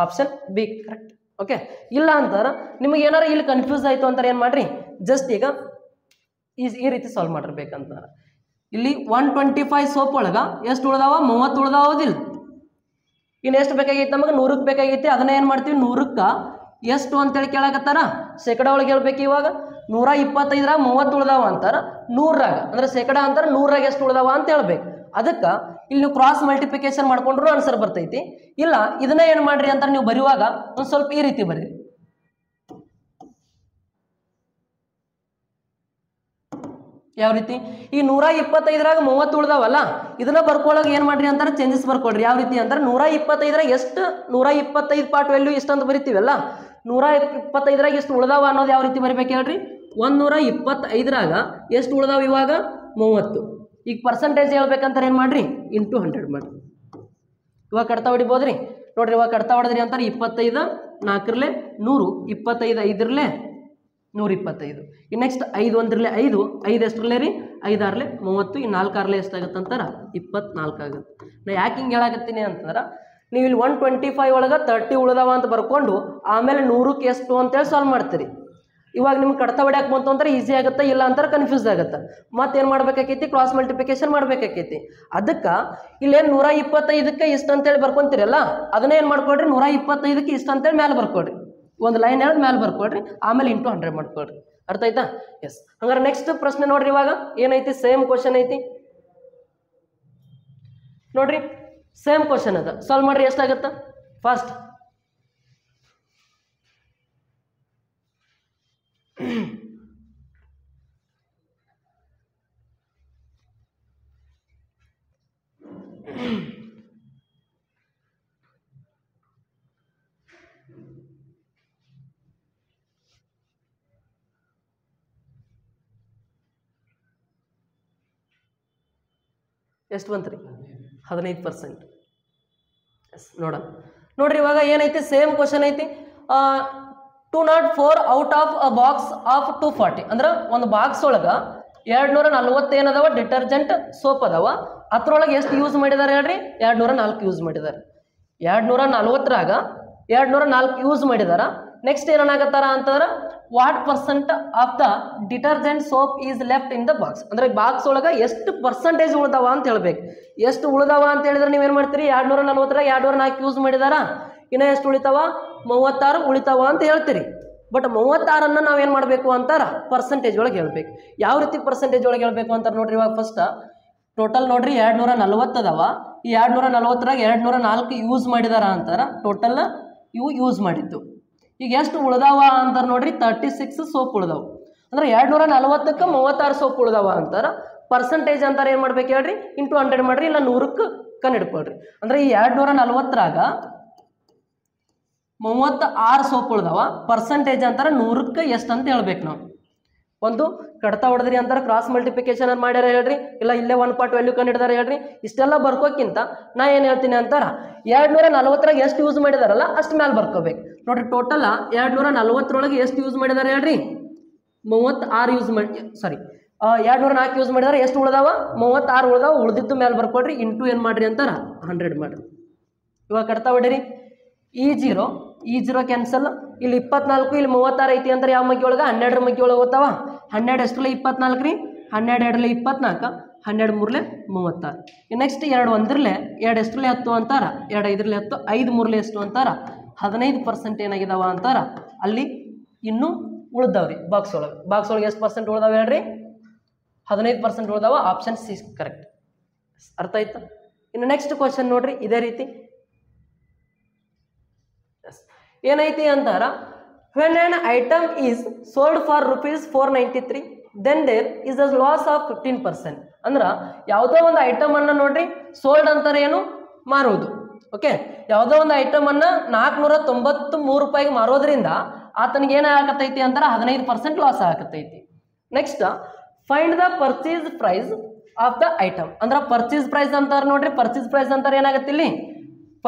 Option B correct. ಓಕೆ, ಇಲ್ಲ ಅಂತಾರ ನಿಮಗೆ ಏನಾರ ಇಲ್ಲಿ ಕನ್ಫ್ಯೂಸ್ ಆಯಿತು ಅಂತಾರೆ ಏನು ಮಾಡ್ರಿ? ಜಸ್ಟ್ ಈಗ ಈ ರೀತಿ ಸಾಲ್ವ್ ಮಾಡಿರ್ಬೇಕಂತಾರ. ಇಲ್ಲಿ 125 ಸೋಪ್ ಒಳಗೆ ಎಷ್ಟು ಉಳ್ದಾವ? 30 ಉಳ್ದಾವದಿಲ್ಲ. ಇನ್ನು ಎಷ್ಟು ಬೇಕಾಗೈತಿ ನಮಗೆ? 100ಕ್ಕೆ ಬೇಕಾಗೈತಿ. ಅದನ್ನ ಏನು ಮಾಡ್ತೀವಿ? 100ಕ್ಕೆ ಎಷ್ಟು ಅಂತೇಳಿ ಕೇಳಕತ್ತಾರ? ಶೇಕಡ ಒಳಗೆ ಹೇಳ್ಬೇಕು. ಇವಾಗ 125ರಾಗ 30 ಉಳ್ದಾವ ಅಂತಾರ. 100ರಾಗ ಅಂದ್ರೆ ಶೇಕಡ ಅಂತಾರೆ 100ರಾಗ ಎಷ್ಟು ಉಳ್ದಾವ ಅಂತ ಹೇಳ್ಬೇಕು. ಅದಕ್ಕೆ ಇಲ್ಲಿ ನೀವು ಕ್ರಾಸ್ ಮಲ್ಟಿಪ್ಲಿಕೇಶನ್ ಮಾಡ್ಕೊಂಡ್ರು ಆನ್ಸರ್ ಬರ್ತೈತಿ. ಇಲ್ಲ ಇದನ್ನ ಏನು ಮಾಡ್ರಿ ಅಂತಾರೆ ನೀವು ಬರೆಯುವಾಗ ಒಂದು ಸ್ವಲ್ಪ ಈ ರೀತಿ ಬರೀರಿ. ಯಾವ ರೀತಿ? ಈ 125ರಾಗ 30 ಉಳ್ದಾವಲ್ಲ ಇದನ್ನ ಬರ್ಕೊಳ್ಳೋಕೆ ಏನು ಮಾಡ್ರಿ ಅಂತಾರೆ? ಚೇಂಜಸ್ ಬರ್ಕೊಳ್ರಿ. ಯಾವ ರೀತಿ ಅಂತಾರೆ? 125ರಾಗ ಎಷ್ಟು 125 ಪಾರ್ಟ್ ವ್ಯಾಲ್ಯೂ ಇಷ್ಟಂತ ಬರಿತೀವಲ್ಲ, 125ರಾಗ ಎಷ್ಟು ಉಳ್ದಾವ ಅನ್ನೋದು ಯಾವ ರೀತಿ ಬರಿಬೇಕು ಹೇಳ್ರಿ? 125ರಾಗ ಎಷ್ಟು ಉಳ್ದಾವ ಇವಾಗ? 30. ಈಗ ಪರ್ಸೆಂಟೇಜ್ ಹೇಳ್ಬೇಕಂತಾರೆ ಏನು ಮಾಡ್ರಿ? ಇಂಟು 100 ಮಾಡ್ರಿ. ಇವಾಗ ಕಡ್ತಾ ಹೊಡಿಬೋದ್ರಿ. ನೋಡ್ರಿ ಇವಾಗ ಕಡ್ತಾ ಹೊಡೆದ್ರಿ ಅಂತಾರೆ 25 4ರಲ್ಲೇ 100, 25 5ರಲ್ಲೇ 125. ಇನ್ನು ನೆಕ್ಸ್ಟ್ 5 1ರಲ್ಲೇ 5, 5 ಎಷ್ಟರಲ್ಲೇ ರೀ? 5 6ಲೇ 30, ಈ 4 6ಲೇ ಎಷ್ಟಾಗುತ್ತೆ ಅಂತಾರ? 24 ಆಗುತ್ತೆ. ನಾ ಯಾಕೆ ಹಿಂಗೆ ಹೇಳಾಕತ್ತೀನಿ ಅಂತಂದ್ರೆ ನೀವು ಇಲ್ಲಿ 125 ಒಳಗೆ 30 ಉಳ್ದಾವ ಅಂತ ಬರ್ಕೊಂಡು ಆಮೇಲೆ 100ಕ್ಕೆ ಎಷ್ಟು ಅಂತೇಳಿ ಸಾಲ್ವ್ ಮಾಡ್ತೀರಿ. ಇವಾಗ ನಿಮ್ಗೆ ಕಡ್ತಾ ಹೊಡ್ಯಾಕೆ ಬಂತು ಅಂದ್ರೆ ಈಸಿ ಆಗುತ್ತೆ, ಇಲ್ಲ ಅಂತಾರೆ ಕನ್ಫ್ಯೂಸ್ ಆಗುತ್ತೆ. ಮತ್ತೇನು ಮಾಡ್ಬೇಕಾಕೈತಿ? Cross multiplication ಮಾಡ್ಬೇಕಾಕೈತಿ. ಅದಕ್ಕೆ ಇಲ್ಲೇನು 125ಕ್ಕೆ ಇಷ್ಟು ಅಂತೇಳಿ ಬರ್ಕೊಂತೀರಲ್ಲ ಅದನ್ನೇ ಏನು ಮಾಡ್ಕೊಳ್ರಿ? 125ಕ್ಕೆ ಇಷ್ಟು ಅಂತೇಳಿ ಮೇಲೆ ಬರ್ಕೊಳ್ರಿ. ಒಂದು ಲೈನ್ ಹೇಳಿ ಮೇಲೆ ಬರ್ಕೊಳ್ರಿ, ಆಮೇಲೆ ಇಂಟು 100 ಮಾಡ್ಕೊಳ್ರಿ. ಅರ್ಥ ಆಯ್ತಾ? ಎಸ್. ಹಂಗಾರೆ ನೆಕ್ಸ್ಟ್ ಪ್ರಶ್ನೆ ನೋಡ್ರಿ. ಇವಾಗ ಏನೈತಿ, ಸೇಮ್ ಕ್ವಶನ್ ಐತಿ ನೋಡ್ರಿ. ಸೇಮ್ ಕ್ವಶನ್ ಅದ, ಸಾಲ್ವ್ ಮಾಡ್ರಿ. ಎಷ್ಟಾಗತ್ತ? ಫಸ್ಟ್ ಎಷ್ಟು ಬಂತ್ರಿ? 15%. ಎಸ್, ನೋಡೋಣ ನೋಡ್ರಿ. ಇವಾಗ ಏನೈತಿ, ಸೇಮ್ ಕ್ವಶನ್ ಐತಿ. 204 out of a box of 240 ಅಂದ್ರೆ ಒಂದು ಬಾಕ್ಸ್ ಒಳಗ 240 ಏನದಾವ ಡಿಟರ್ಜೆಂಟ್ ಸೋಪ್ ಅದಾವ. ಅದ್ರೊಳಗೆ ಎಷ್ಟು ಯೂಸ್ ಮಾಡಿದ್ದಾರೆ ಹೇಳ್ರಿ? 204 ಯೂಸ್ ಮಾಡಿದ್ದಾರೆ. 240ರಾಗ 204 ಯೂಸ್ ಮಾಡಿದಾರ. ನೆಕ್ಸ್ಟ್ ಏನಾಗತ್ತಾರ ಅಂತಂದ್ರೆ what percent of the detergent soap is left in the box ಅಂದ್ರೆ ಬಾಕ್ಸ್ ಒಳಗೆ ಎಷ್ಟು ಪರ್ಸೆಂಟೇಜ್ ಉಳ್ದಾವ ಅಂತ ಹೇಳ್ಬೇಕು. ಎಷ್ಟು ಉಳ್ದಾವ ಅಂತ ಹೇಳಿದ್ರೆ ನೀವೇನು ಮಾಡ್ತೀರಿ? 240ರಾಗ 204 ಯೂಸ್ ಮಾಡಿದಾರ, ಇನ್ನು ಎಷ್ಟು ಉಳಿತಾವ? 36 ಉಳಿತಾವ ಅಂತ ಹೇಳ್ತೀರಿ. ಬಟ್ 36ಅನ್ನ ನಾವೇನು ಮಾಡಬೇಕು ಅಂತಾರ ಪರ್ಸೆಂಟೇಜ್ ಒಳಗೆ ಹೇಳ್ಬೇಕು. ಯಾವ ರೀತಿ ಪರ್ಸೆಂಟೇಜ್ ಒಳಗೆ ಹೇಳ್ಬೇಕು ಅಂತಾರೆ ನೋಡ್ರಿ. ಇವಾಗ ಫಸ್ಟ್ ಟೋಟಲ್ ನೋಡ್ರಿ 240 ಅದಾವ. ಈ 240ರಾಗ 204 ಯೂಸ್ ಮಾಡಿದಾರ ಅಂತಾರ. ಟೋಟಲ್ ಇವು ಯೂಸ್ ಮಾಡಿದ್ದು. ಈಗ ಎಷ್ಟು ಉಳ್ದಾವ ಅಂತಾರೆ ನೋಡ್ರಿ? 36 ಸೋಪ್ ಉಳ್ದಾವ. ಅಂದ್ರೆ 240ಕ್ಕೆ 36 ಸೋಪ್ ಉಳ್ದಾವ ಅಂತಾರ. ಪರ್ಸೆಂಟೇಜ್ ಅಂತಾರೆ ಏನು ಮಾಡ್ಬೇಕು ಹೇಳ್ರಿ? ಇಂಟು 100 ಮಾಡ್ರಿ, ಇಲ್ಲ 100ಕ್ಕೆ ಕಂಡಿಡ್ಕೊಳ್ರಿ. ಅಂದ್ರೆ ಈ 240ರಾಗ 36 ಸೋಪ್ ಉಳ್ದಾವ. ಪರ್ಸೆಂಟೇಜ್ ಅಂತಾರೆ 100ಕ್ಕೆ ಎಷ್ಟು ಅಂತ ಹೇಳ್ಬೇಕು ನಾವು. ಒಂದು ಕಡ್ತಾ ಹೊಡೆದ್ರಿ ಅಂತಾರೆ, ಕ್ರಾಸ್ ಮಲ್ಟಿಪ್ಲಿಕೇಶನ್ ಅನ್ನು ಮಾಡ್ಯಾರ ಹೇಳ್ರಿ, ಇಲ್ಲ ಇಲ್ಲೇ 1 ಪಾರ್ಟ್ ವ್ಯಾಲ್ಯೂ ಕಂಡಿಡ್ದಾರೆ ಹೇಳ್ರಿ. ಇಷ್ಟೆಲ್ಲ ಬರ್ಕೋಕ್ಕಿಂತ ನಾ ಏನು ಹೇಳ್ತೀನಿ ಅಂತಾರ 240ರಾಗ ಎಷ್ಟು ಯೂಸ್ ಮಾಡಿದಾರಲ್ಲ ಅಷ್ಟು ಮೇಲೆ ಬರ್ಕೋಬೇಕು ನೋಡ್ರಿ. ಟೋಟಲ್ 240ರೊಳಗೆ ಎಷ್ಟು ಯೂಸ್ ಮಾಡಿದಾರೆ ಹೇಳ್ರಿ? 36 ಯೂಸ್ ಮಾಡಿ, ಸಾರಿ 204 ಯೂಸ್ ಮಾಡಿದಾರೆ. ಎಷ್ಟು ಉಳ್ದಾವ? 36 ಉಳ್ದಾವ. ಉಳ್ದಿದ್ದು ಮೇಲೆ ಬರ್ಕೊಡ್ರಿ, ಇಂಟು ಏನು ಮಾಡ್ರಿ ಅಂತಾರ 100 ಮಾಡ್ರಿ. ಇವಾಗ ಕಡ್ತಾ ಹೊಡಿರಿ. ಈ ಜೀರೋ ಕ್ಯಾನ್ಸಲ್. ಇಲ್ಲಿ 24, ಇಲ್ಲಿ 36 ಐತಿ ಅಂದ್ರೆ ಯಾವ ಮಗ್ಗಿ ಒಳಗೆ? 12ರ ಮಗ್ಗಿ ಒಳಗೆ ಹೋಗ್ತಾವ. 12 ಎಷ್ಟರಲ್ಲೇ 24 ರೀ, 12 ಎರಡರಲ್ಲೇ 24, 12 ಮೂರಲೆ 36. ನೆಕ್ಸ್ಟ್ 2 ಒಂದರಲ್ಲೇ 2 ಎಷ್ಟರಲ್ಲೇ 10 ಅಂತಾರ, 2 ಐದರಲ್ಲೇ 10, 5 ಮೂರಲೆ ಎಷ್ಟು ಅಂತಾರ? 15% ಏನಾಗಿದಾವ ಅಂತಾರ. ಅಲ್ಲಿ ಇನ್ನೂ ಉಳ್ದಾವ್ರಿ ಬಾಕ್ಸ್ ಒಳಗೆ. ಬಾಕ್ಸ್ ಒಳಗೆ ಎಷ್ಟು ಪರ್ಸೆಂಟ್ ಉಳ್ದಾವ ಹೇಳ್ರಿ? 15% ಉಳ್ದಾವ. Option C correct. ಅರ್ಥ ಆಯ್ತಾ? ಇನ್ನು ನೆಕ್ಸ್ಟ್ ಕ್ವಶನ್ ನೋಡ್ರಿ. ಇದೇ ರೀತಿ ಏನೈತಿ ಅಂತಾರ, when an item is sold for ₹493 then there is a loss of 15%. ಅಂದ್ರೆ ಯಾವುದೋ ಒಂದು ಐಟಮ್ ಅನ್ನ ನೋಡ್ರಿ ಸೋಲ್ಡ್ ಅಂತಾರೆ ಏನು? ಮಾರುವುದು. ಓಕೆ, ಯಾವುದೋ ಒಂದು ಐಟಮ್ ಅನ್ನ 493 ರೂಪಾಯಿಗೆ ಮಾರೋದ್ರಿಂದ ಆತನಿಗೆ ಏನಾಗತೈತಿ ಅಂತಾರೆ 15% ಲಾಸ್ ಆಗತೈತಿ. Next find the purchase price of the item. ಅಂದ್ರೆ ಪರ್ಚೇಸ್ ಪ್ರೈಸ್ ಅಂತಾರೆ ನೋಡ್ರಿ. ಪರ್ಚೇಸ್ ಪ್ರೈಸ್ ಅಂತಾರೆ ಏನಾಗತ್ತೆ ಇಲ್ಲಿ?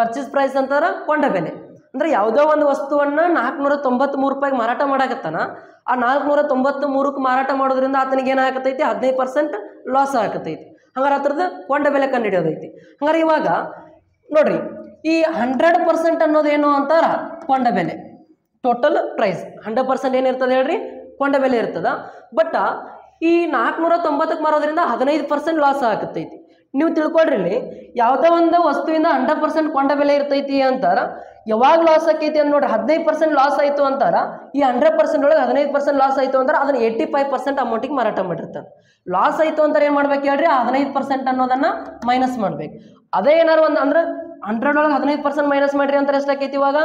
ಪರ್ಚೇಸ್ ಪ್ರೈಸ್ ಅಂತಾರ ಕೊಂಡ ಬೆಲೆ. ಅಂದ್ರೆ ಯಾವುದೋ ಒಂದು ವಸ್ತುವನ್ನ 493 ರೂಪಾಯಿಗೆ ಮಾರಾಟ ಮಾಡಾಕತ್ತಾನ. ಆ 493ಕ್ಕೆ ಮಾರಾಟ ಮಾಡೋದ್ರಿಂದ ಆತನಿಗೆ ಏನಾಗತೈತಿ? 15% ಲಾಸ್ ಆಗತೈತಿ. ಹಂಗಾರೆ ಅದ್ರದ್ದು ಕೊಂಡ ಬೆಲೆ ಕಂಡುಹಿಡಿಯೋದೈತಿ. ಹಂಗಾರೆ ಇವಾಗ ನೋಡ್ರಿ, ಈ 100% ಅನ್ನೋದೇನು ಅಂತಾರ ಕೊಂಡ ಬೆಲೆ. ಟೋಟಲ್ ಪ್ರೈಸ್ 100% ಏನಿರ್ತದೆ ಹೇಳ್ರಿ? ಕೊಂಡ ಬೆಲೆ ಇರ್ತದ. ಬಟ್ ಈ 490ಕ್ಕೆ ಮಾರೋದ್ರಿಂದ 15% ಲಾಸ್ ಆಗತೈತಿ. ನೀವು ತಿಳ್ಕೊಳ್ರಿ, ಇಲ್ಲಿ ಯಾವುದೋ ಒಂದು ವಸ್ತುವಿಂದ 100% ಕೊಂಡ ಬೆಲೆ ಇರ್ತೈತಿ ಅಂತಾರ. ಯಾವಾಗ ಲಾಸ್ ಆಕೈತಿ ಅಂತ ನೋಡ್ರಿ, 15% ಲಾಸ್ ಆಯಿತು ಅಂತಾರ. ಈ 100% ಒಳಗೆ 15% ಲಾಸ್ ಆಯಿತು ಅಂದ್ರೆ ಅದನ್ನ 85% ಅಮೌಂಟಿಗೆ ಮಾರಾಟ ಮಾಡಿರ್ತಾರೆ. ಲಾಸ್ ಆಯಿತು ಅಂತಾರೆ ಏನು ಮಾಡ್ಬೇಕು ಹೇಳ್ರಿ? 15% ಅನ್ನೋದನ್ನ ಮೈನಸ್ ಮಾಡ್ಬೇಕು. ಅದೇ ಏನಾರು ಒಂದು ಅಂದ್ರೆ 100 ಒಳಗೆ 15% ಮೈನಸ್ ಮಾಡ್ರಿ ಅಂತಾರೆ ಎಷ್ಟಾಕೈತಿ? ಇವಾಗ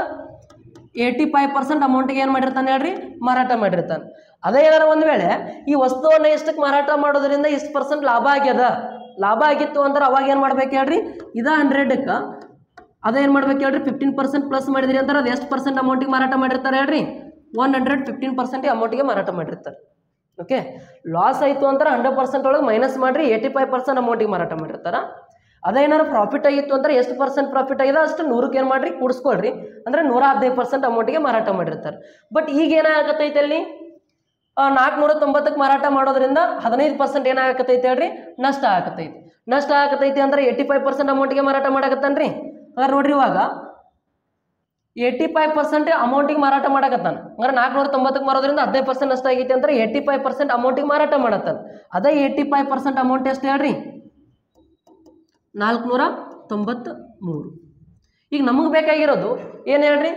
85% ಅಮೌಂಟಿಗೆ ಏನು ಮಾಡಿರ್ತಾನೆ ಹೇಳ್ರಿ? ಮಾರಾಟ ಮಾಡಿರ್ತಾನೆ. ಅದೇ ಏನಾರು ಒಂದು ವೇಳೆ ಈ ವಸ್ತುವನ್ನ ಎಷ್ಟಕ್ಕೆ ಮಾರಾಟ ಮಾಡೋದ್ರಿಂದ ಇಷ್ಟು % ಲಾಭ ಆಗ್ಯದ, ಲಾಭ ಆಗಿತ್ತು ಅಂದ್ರೆ ಅವಾಗ ಏನು ಮಾಡ್ಬೇಕು ಹೇಳ್ರಿ? ಇದ 100ಕ್ಕೆ ಅದೇನು ಮಾಡ್ಬೇಕು ಹೇಳ್ರಿ? 15% ಪ್ಲಸ್ ಮಾಡಿದ್ರಿ ಅಂತಾರೆ. ಅದು ಎಷ್ಟು % ಅಮೌಂಟಿಗೆ ಮಾರಾಟ ಮಾಡಿರ್ತಾರೆ ಹೇಳ್ರಿ? 115% ಅಮೌಂಟಿಗೆ ಮಾರಾಟ ಮಾಡಿರ್ತಾರೆ. ಓಕೆ, ಲಾಸ್ ಆಯಿತು ಅಂದ್ರೆ 100% ಒಳಗೆ ಮೈನಸ್ ಮಾಡಿರಿ, 85% ಅಮೌಂಟಿಗೆ ಮಾರಾಟ ಮಾಡಿರ್ತಾರೆ. ಅದೇನಾದ್ರು ಪ್ರಾಫಿಟ್ ಆಗಿತ್ತು ಅಂದ್ರೆ ಎಷ್ಟು % ಪ್ರಾಫಿಟ್ ಆಗಿದೆ ಅಷ್ಟು 100ಕ್ಕೆ ಏನು ಮಾಡಿರಿ? ಕೂಡಿಸ್ಕೊಳ್ರಿ. ಅಂದರೆ 115% ಅಮೌಂಟಿಗೆ ಮಾರಾಟ ಮಾಡಿರ್ತಾರೆ. ಬಟ್ ಈಗ ಏನಾಗತ್ತೈತೆ ಅಲ್ಲಿ? 490ಕ್ಕೆ ಮಾರಾಟ ಮಾಡೋದ್ರಿಂದ 15% ಏನಾಗತ್ತೈತೆ ಹೇಳ್ರಿ? ನಷ್ಟ ಆಗತೈತಿ. ನಷ್ಟ ಆಗತೈತಿ ಅಂದ್ರೆ 85% ಅಮೌಂಟಿಗೆ ಮಾರಾಟ ಮಾಡಕತ್ತಾನ್ರಿ. ಹಂಗಾರೆ ನೋಡ್ರಿ, ಇವಾಗ 85% ಅಮೌಂಟಿಗೆ ಮಾರಾಟ ಮಾಡಕತ್ತಾನ. ಹಂಗಾರೆ 490ಕ್ಕೆ ಮಾರೋದ್ರಿಂದ 15% ನಷ್ಟ ಆಗೈತಿ ಅಂದ್ರೆ 85% ಅಮೌಂಟಿಗೆ ಮಾರಾಟ ಮಾಡತ್ತಾನ. ಅದೇ 85% ಅಮೌಂಟ್ ಎಷ್ಟು ಹೇಳ್ರಿ? 493. ಈಗ ನಮಗೆ ಬೇಕಾಗಿರೋದು ಏನು ಹೇಳ್ರಿ?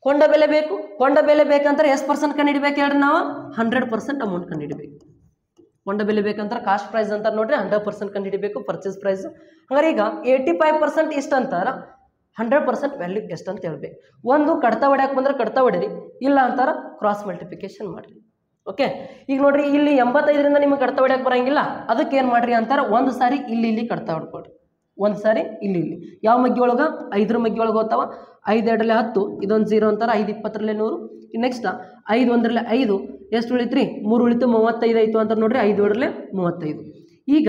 ಕೊಂಡ ಬೆಲೆ ಬೇಕು. ಕೊಂಡ ಬೆಲೆ ಬೇಕಂದ್ರೆ ಎಷ್ಟು ಪರ್ಸೆಂಟ್ ಕಂಡುಹಿಡಿಬೇಕು ಹೇಳ್ರಿ ನಾವು 100% ಅಮೌಂಟ್ ಕಂಡುಹಿಡಿಬೇಕು. ಕೊಂಡ ಬೆಲೆ ಬೇಕಂದ್ರೆ ಕಾಸ್ಟ್ ಪ್ರೈಸ್ ಅಂತ ನೋಡ್ರಿ 100% ಕಂಡುಹಿಡಿಬೇಕು ಪರ್ಚೇಸ್ ಪ್ರೈಸ್. ಹಂಗಾರೆ ಈಗ 85% ಇಷ್ಟ ಅಂತಾರ 100% ವ್ಯಾಲ್ಯೂ ಎಷ್ಟು ಅಂತ ಹೇಳ್ಬೇಕು. ಒಂದು ಕಡ್ತಾ ಹೊಡ್ಯಾಕೆ ಬಂದ್ರೆ ಕಡ್ತಾ ಹೊಡೀರಿ, ಇಲ್ಲ ಅಂತಾರ ಕ್ರಾಸ್ ಮಲ್ಟಿಪ್ಲಿಕೇಶನ್ ಮಾಡಿರಿ. ಓಕೆ, ಈಗ ನೋಡ್ರಿ ಇಲ್ಲಿ 85ರಿಂದ ನಿಮಗೆ ಕಡ್ತಾ ಹೊಡ್ಯಾಕೆ ಬರಂಗಿಲ್ಲ, ಅದಕ್ಕೆ ಏನು ಮಾಡ್ರಿ ಅಂತಾರ ಒಂದು ಸಾರಿ ಇಲ್ಲಿ ಕಡ್ತಾ ಹೊಡ್ಕೊಡ್ರಿ, ಒಂದು ಸಾರಿ ಇಲ್ಲಿ ಯಾವ ಮಗ್ಗಿ ಒಳಗೆ 5 ಮಗ್ಗಿ ಒಳಗೆ ಹೋಗ್ತಾವ. 5 2 10 ಇದೊಂದು 0 ಅಂತಾರೆ. 5 20 100. ನೆಕ್ಸ್ಟ್ 5 1 5 ಎಷ್ಟು ಉಳಿತ್ರಿ 3 ಉಳಿತು 35 ಆಯಿತು ಅಂತ ನೋಡ್ರಿ. 5 7 35. ಈಗ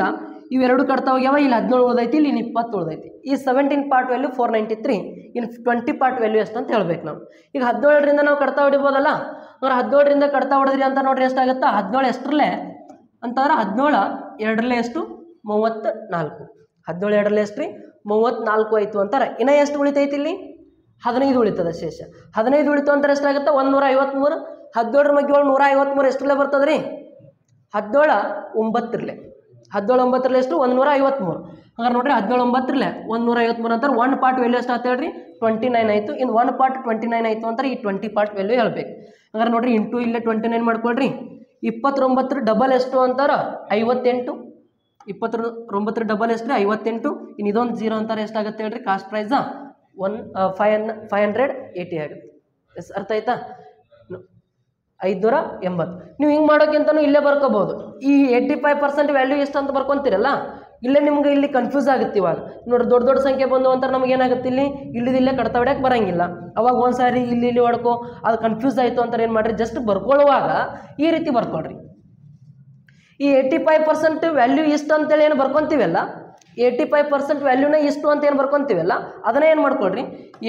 ಇವೆರಡು ಕಡ್ತಾ ಹೋಗ್ಯಾವ. ಇಲ್ಲಿ 17 ಉಳಿದೈತಿ, ಇಲ್ಲಿ 20 ಉಳಿದೈತಿ. ಈ 17 ಪಾರ್ಟ್ ವ್ಯಾಲ್ಯೂ 493, ಇನ್ನು 20 ಪಾರ್ಟ್ ವ್ಯಾಲ್ಯೂ ಎಷ್ಟು ಅಂತ ಹೇಳ್ಬೇಕು ನಾವು. ಈಗ 17ರಿಂದ ನಾವು ಕಡ್ತಾ ಹೊಡಿಬೋದಲ್ಲ. ಅಂದ್ರೆ 17ರಿಂದ ಕಡ್ತಾ ಹೊಡೆದ್ರಿ ಅಂತ ನೋಡ್ರಿ ಎಷ್ಟಾಗುತ್ತಾ 17 ಎಷ್ಟರಲ್ಲೇ ಅಂತಂದ್ರೆ 17 2 ಎಷ್ಟು 34. 17 2 ಎಷ್ಟು ರೀ 34 ಆಯಿತು ಅಂತಾರೆ. ಇನ್ನು ಎಷ್ಟು ಉಳಿತೈತಿ ಇಲ್ಲಿ 15 ಉಳಿತದ ಶೇಷ. 15 ಉಳಿತು ಅಂತಾರೆ ಎಷ್ಟಾಗುತ್ತೆ 153. 17 ಮಗ್ಗಿ ಒಳಗೆ 153 ಎಷ್ಟರಲ್ಲೇ ಬರ್ತದೆ ರೀ 17 9 17 9 ಎಷ್ಟು 153. ಹಂಗಾರೆ ನೋಡ್ರಿ 17 9 153 ಅಂತಾರೆ. 1 ಪಾರ್ಟ್ ವ್ಯಾಲ್ಯೂ ಎಷ್ಟು ಅಂತ ಹೇಳ್ರಿ 29 ಆಯಿತು. ಇನ್ನು 1 ಪಾರ್ಟ್ 29 ಆಯಿತು ಅಂತಾರೆ. ಈ 20 ಪಾರ್ಟ್ ವ್ಯಾಲ್ಯೂ ಹೇಳ್ಬೇಕು. ಹಂಗಾರೆ ನೋಡ್ರಿ ಇಂಟು ಇಲ್ಲೇ 29 ಮಾಡ್ಕೊಳ್ರಿ. 29 ಡಬಲ್ ಎಷ್ಟು ಅಂತಾರೆ 58. 29 ಡಬಲ್ ಎಷ್ಟು 58. ಇನ್ನು ಇದೊಂದು 0 ಅಂತಾರೆ ಎಷ್ಟಾಗುತ್ತೆ ಹೇಳ್ರಿ ಕಾಸ್ಟ್ ಪ್ರೈಸ್ 580 ಆಗುತ್ತೆ. ಎಸ್ ಅರ್ಥ ಆಯ್ತಾ 580. ನೀವು ಹಿಂಗೆ ಮಾಡೋಕ್ಕಿಂತನೂ ಇಲ್ಲೇ ಬರ್ಕೋಬಹುದು. ಈ 85% ವ್ಯಾಲ್ಯೂ ಎಷ್ಟು ಅಂತ ಬರ್ಕೊತೀರಲ್ಲ, ಇಲ್ಲೇ ನಿಮ್ಗೆ ಇಲ್ಲಿ ಕನ್ಫ್ಯೂಸ್ ಆಗುತ್ತೆ. ಇವಾಗ ನೋಡಿ ದೊಡ್ಡ ದೊಡ್ಡ ಸಂಖ್ಯೆ ಬಂದು ಅಂತ ನಮ್ಗೆ ಏನಾಗುತ್ತೆ ಇಲ್ಲಿ ಇಲ್ಲಿದಿಲ್ಲೇ ಕಡ್ತಾ ಹೊಡ್ಯಕ್ಕೆ ಬರಂಗಿಲ್ಲ. ಅವಾಗ ಒಂದ್ಸಾರಿ ಇಲ್ಲಿ ಹೊಡ್ಕೊ ಅದು ಕನ್ಫ್ಯೂಸ್ ಆಯಿತು ಅಂತಾರೆ ಏನು ಮಾಡಿರಿ ಜಸ್ಟ್ ಬರ್ಕೊಳ್ಳುವಾಗ ಈ ರೀತಿ ಬರ್ಕೊಳ್ರಿ. ಈ 85% ವ್ಯಾಲ್ಯೂ ಇಷ್ಟು ಅಂತೇಳಿ ಏನು ಬರ್ಕೊತೀವಲ್ಲ, 85% ವ್ಯಾಲ್ಯೂನ ಇಷ್ಟು ಅಂತ ಏನು ಬರ್ಕೊತೀವಲ್ಲ ಅದನ್ನೇ ಏನು ಮಾಡ್ಕೊಳ್ರಿ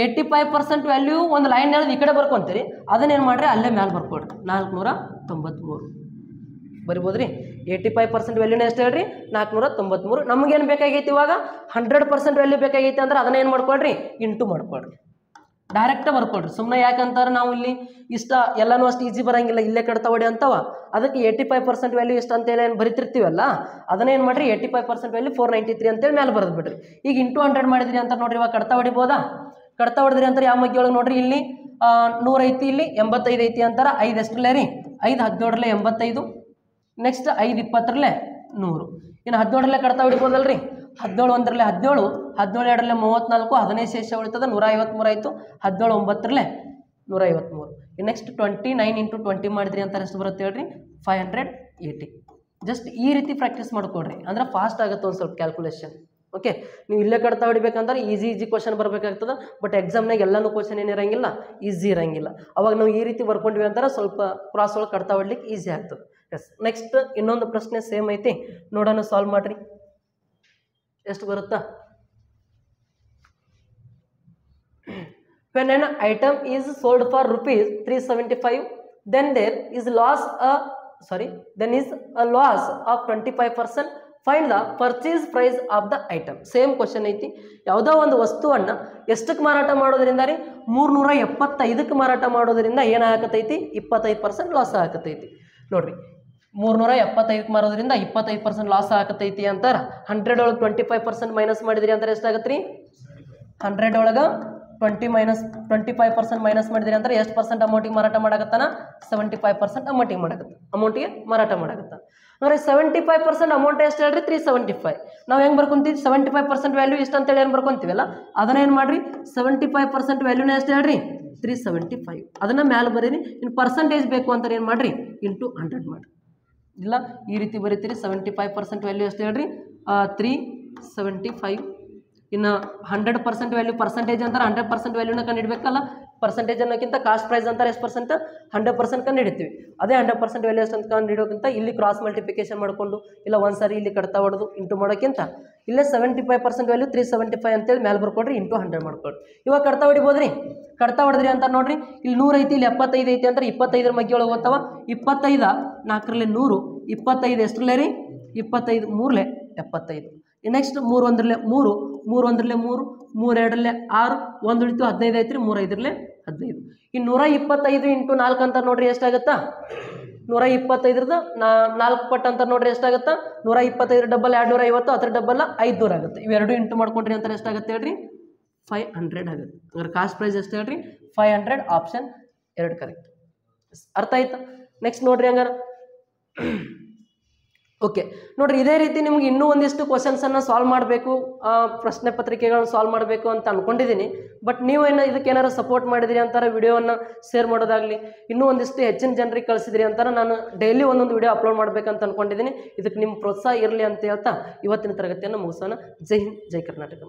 85% ವ್ಯಾಲ್ಯೂ ಒಂದು ಲೈನ್ ಹೇಳೋದು ಈ ಕಡೆ ಬರ್ಕೊತೀರಿ, ಅದನ್ನೇನು ಮಾಡಿರಿ ಅಲ್ಲೇ ಮ್ಯಾಲೆ ಬರ್ಕೊಳ್ರಿ 493 ಬರಿಬೋದ್ರಿ. 85% ವ್ಯಾಲ್ಯೂನ ಎಷ್ಟು ಹೇಳ್ರಿ 493. ನಮಗೇನು ಬೇಕಾಗೈತಿ ಇವಾಗ 100% ವ್ಯಾಲ್ಯೂ ಬೇಕಾಗೈತಿ ಅಂದ್ರೆ ಅದನ್ನ ಏನು ಮಾಡ್ಕೊಳ್ರಿ ಇಂಟು ಮಾಡ್ಕೊಳ್ರಿ, ಡೈರೆಕ್ಟ್ ಬರ್ಕೊಳ್ರಿ. ಸುಮ್ಮನೆ ಯಾಕಂತಾರೆ ನಾವು ಇಲ್ಲಿ ಇಷ್ಟ ಎಲ್ಲನೂ ಅಷ್ಟು ಈಜಿ ಬರಂಗಿಲ್ಲ, ಇಲ್ಲೇ ಕಡ್ತಾ ಹೊಡಿ ಅಂತವ. ಅದಕ್ಕೆ 85% ವ್ಯಾಲ್ಯೂ ಇಷ್ಟ ಅಂತೇಳಿ ಏನು ಬರಿತಿರ್ತೀವಲ್ಲ ಅದನ್ನೇನು ಮಾಡಿರಿ 85% ವ್ಯಾಲ್ಯೂ 493 ಅಂತೇಳಿ ಮೇಲೆ ಬರೆದು ಬಿಡ್ರಿ. ಈಗ ಇಂಟು 100 ಮಾಡಿದ್ರಿ ಅಂತ ನೋಡ್ರಿ. ಇವಾಗ ಕಡ್ತಾ ಹೊಡಿಬೋದಾ? ಕಡ್ತಾ ಹೊಡೆದ್ರಿ ಅಂತಾರೆ ಯಾವ ಮಗ್ಗಿ ಒಳಗೆ ನೋಡ್ರಿ ಇಲ್ಲಿ 100 ಐತಿ, ಇಲ್ಲಿ 85 ಐತಿ ಅಂತಾರೆ. 5 ಎಷ್ಟರಲ್ಲೇ ರೀ 5 17 85. ನೆಕ್ಸ್ಟ್ 5 20 100. ಇನ್ನು 17 ಕಡ್ತಾ ಹೊಡಿಬೋದಲ್ರಿ. 17 1 17, 17 2 34, 15 ಶೇಷ ಉಳಿತದ 153 ಆಯಿತು. 17 9 153. ನೆಕ್ಸ್ಟ್ 29 × 20 ಮಾಡಿದ್ರಿ ಅಂತಾರೆ ಎಷ್ಟು ಬರುತ್ತೆ ಹೇಳ್ರಿ 580. ಜಸ್ಟ್ ಈ ರೀತಿ ಪ್ರಾಕ್ಟೀಸ್ ಮಾಡ್ಕೊಡ್ರಿ ಅಂದ್ರೆ ಫಾಸ್ಟ್ ಆಗುತ್ತೆ ಒಂದು ಸ್ವಲ್ಪ ಕ್ಯಾಲ್ಕುಲೇಷನ್. ಓಕೆ, ನೀವು ಇಲ್ಲೇ ಕಡ್ತಾ ಹೊಡಿಬೇಕಂದ್ರೆ ಈಜಿ ಕ್ವಶನ್ ಬರಬೇಕಾಗ್ತದೆ. ಬಟ್ ಎಕ್ಸಾಮ್ನಾಗ ಎಲ್ಲನೂ ಕ್ವಶನ್ ಏನಿರಂಗಿಲ್ಲ, ಈಸಿ ಇರಂಗಿಲ್ಲ. ಅವಾಗ ನಾವು ಈ ರೀತಿ ಬರ್ಕೊಂಡ್ವಿ ಅಂತಾರೆ ಸ್ವಲ್ಪ ಕ್ರಾಸ್ ಒಳಗೆ ಕಡ್ತಾ ಹೊಡ್ಲಿಕ್ಕೆ ಈಸಿ ಆಗ್ತದೆ. ಎಸ್, ನೆಕ್ಸ್ಟ್ ಇನ್ನೊಂದು ಪ್ರಶ್ನೆ ಸೇಮ್ ಐತಿ, ನೋಡೋಣ ಸಾಲ್ವ್ ಮಾಡ್ರಿ ಎಷ್ಟು ಬರುತ್ತಾ. When an item is sold for ₹375, then there is a loss of 25%. Find the purchase price of the item. Same question ಐತಿ. ಯಾವುದೋ ಒಂದು ವಸ್ತುವನ್ನು ಎಷ್ಟಕ್ಕೆ ಮಾರಾಟ ಮಾಡೋದ್ರಿಂದ ರೀ 375ಕ್ಕೆ ಮಾರಾಟ ಮಾಡೋದ್ರಿಂದ ಏನಾಗತೈತಿ 25% ಲಾಸ್ ಆಗತೈತಿ. ನೋಡ್ರಿ 375ಕ್ಕೆ ಮಾರೋದ್ರಿಂದ 25% ಲಾಸ್ ಆಗತೈತಿ ಅಂತಾರೆ. 100 ಒಳಗೆ 25% ಮೈನಸ್ ಮಾಡಿದ್ರಿ ಅಂತಾರೆ ಎಷ್ಟಾಗತ್ತೆ ರೀ 100 ಒಳಗೆ 25% ಮೈನಸ್ ಮಾಡಿದ್ರಿ ಅಂದ್ರೆ ಎಷ್ಟು ಪರ್ಸೆಂಟ್ ಅಮೌಂಟಿಗೆ ಮಾರಾಟ ಮಾಡಕತ್ತಾನ 75% ಅಮೌಂಟಿಗೆ ಮಾರಾಟ ಮಾಡಕತ್ತಾನ. ಅಂದ್ರೆ 75% ಅಮೌಂಟ್ ಎಷ್ಟು ಹೇಳ್ರಿ 375. ನಾವು ಹೆಂಗೆ ಬರ್ಕೊಂತೀವಿ 75% ವ್ಯಾಲ್ಯೂ ಇಷ್ಟು ಅಂತೇಳಿ ಏನು ಬರ್ಕೊಂತೀವಲ್ಲ ಅದನ್ನ ಏನು ಮಾಡ್ರಿ 75% ವ್ಯಾಲ್ಯೂನ ಎಷ್ಟು ಹೇಳ್ರಿ 375. ಅದನ್ನ ಮ್ಯಾಲೆ ಬರೀರಿ. ಇನ್ನು ಪರ್ಸೆಂಟೇಜ್ ಬೇಕು ಅಂತ ಏನು ಮಾಡ್ರಿ ಇಂಟು 100 ಮಾಡಿರಿ. ಇಲ್ಲ ಈ ರೀತಿ ಬರೀತೀರಿ 75% ವ್ಯಾಲ್ಯೂ ಎಷ್ಟು ಹೇಳ್ರಿ 375. ಇನ್ನು 100% ವ್ಯಾಲ್ಯೂ ಪರ್ಸೆಂಟೇಜ್ ಅಂತಾರೆ 100% ವ್ಯಾಲ್ಯೂನ ಕಂಡುಹಿಡಬೇಕಲ್ಲ. ಪರ್ಸೆಂಟೇಜ್ ಅನ್ನೋಕ್ಕಿಂತ ಕಾಸ್ಟ್ ಪ್ರೈಸ್ ಅಂತಾರೆ ಎಷ್ಟು ಪರ್ಸೆಂಟ್ 100% ಕಂಡುಹಿಡಿತೀವಿ. ಅದೇ 100% ವ್ಯಾಲ್ಯೂ ಎಷ್ಟು ಅಂತ ಕಂಡುಹಿಡೋಕ್ಕಿಂತ ಇಲ್ಲಿ ಕ್ರಾಸ್ ಮಲ್ಟಿಪ್ಲಿಕೇಶನ್ ಮಾಡಿಕೊಂಡು ಇಲ್ಲ ಒಂದ್ಸಾರಿ ಇಲ್ಲಿ ಕಡ್ತಾ ಹೊಡೆದು ಇಂಟು ಮಾಡೋಕ್ಕಿಂತ ಇಲ್ಲೇ 75% ವ್ಯಾಲ್ಯೂ 375 ಅಂತೇಳಿ ಮೇಲೆ ಬರ್ಕೊಡ್ರಿ ಇಂಟು 100 ಮಾಡ್ಕೊಡ್ರಿ. ಇವಾಗ ಕಡ್ತಾ ಹೊಡಿಬೋದ್ರಿ. ಕಡ್ತಾ ಹೊಡೆದ್ರಿ ಅಂತ ನೋಡ್ರಿ ಇಲ್ಲಿ 100 ಐತಿ, ಇಲ್ಲಿ 75 ಐತಿ ಅಂದ್ರೆ 25 ಮಗ್ಗಿ ಒಳಗೆ ಹೋಗ್ತಾವ. 25 4 100, 25 ಎಷ್ಟರಲ್ಲೇ ರೀ 25 3 75. ನೆಕ್ಸ್ಟ್ 3 1 3, 3 1 3, 3 2 6, 1 ಉಳಿತು 15 ಐತ್ರಿ, 3 5 15. ಇನ್ನು 125 ಇಂಟು 4 ಅಂತ ನೋಡ್ರಿ ಎಷ್ಟಾಗತ್ತಾ 125 4 ಪಟ್ಟು ಅಂತ ನೋಡ್ರಿ ಎಷ್ಟಾಗತ್ತಾ 125 ಡಬಲ್ 250, ಅದ್ರ ಡಬಲ್ 500 ಆಗುತ್ತೆ. ಇವೆರಡು ಇಂಟು ಮಾಡ್ಕೊಂಡ್ರಿ ಅಂತ ಎಷ್ಟಾಗುತ್ತೆ ಹೇಳ್ರಿ 500 ಆಗುತ್ತೆ. ಹಂಗಾರೆ ಕಾಸ್ಟ್ ಪ್ರೈಸ್ ಎಷ್ಟು ಹೇಳ್ರಿ 500. Option 2 correct. ಅರ್ಥ ಆಯ್ತಾ? ನೆಕ್ಸ್ಟ್ ನೋಡ್ರಿ ಹಂಗಾರೆ ಓಕೆ ನೋಡ್ರಿ, ಇದೇ ರೀತಿ ನಿಮ್ಗೆ ಇನ್ನೂ ಒಂದಿಷ್ಟು ಕ್ವಶನ್ಸನ್ನು ಸಾಲ್ವ್ ಮಾಡಬೇಕು, ಪ್ರಶ್ನೆ ಪತ್ರಿಕೆಗಳನ್ನ ಸಾಲ್ವ್ ಮಾಡಬೇಕು ಅಂತ ಅನ್ಕೊಂಡಿದ್ದೀನಿ. ಬಟ್ ನೀವು ಇದಕ್ಕೆ ಏನಾರು ಸಪೋರ್ಟ್ ಮಾಡಿದಿರಿ ಅಂತಾರೆ, ವಿಡಿಯೋವನ್ನು ಶೇರ್ ಮಾಡೋದಾಗಲಿ, ಇನ್ನೂ ಒಂದಿಷ್ಟು ಹೆಚ್ಚಿನ ಜನರಿಗೆ ಕಳಿಸಿದ್ರಿ ಅಂತಾರೆ, ನಾನು ಡೈಲಿ ಒಂದೊಂದು ವಿಡಿಯೋ ಅಪ್ಲೋಡ್ ಮಾಡಬೇಕಂತ ಅನ್ಕೊಂಡಿದ್ದೀನಿ. ಇದಕ್ಕೆ ನಿಮ್ಮ ಪ್ರೋತ್ಸಾಹ ಇರಲಿ ಅಂತ ಹೇಳ್ತಾ ಇವತ್ತಿನ ತರಗತಿಯನ್ನು ಮುಗಿಸೋಣ. ಜೈ ಹಿಂದ್, ಜೈ ಕರ್ನಾಟಕ.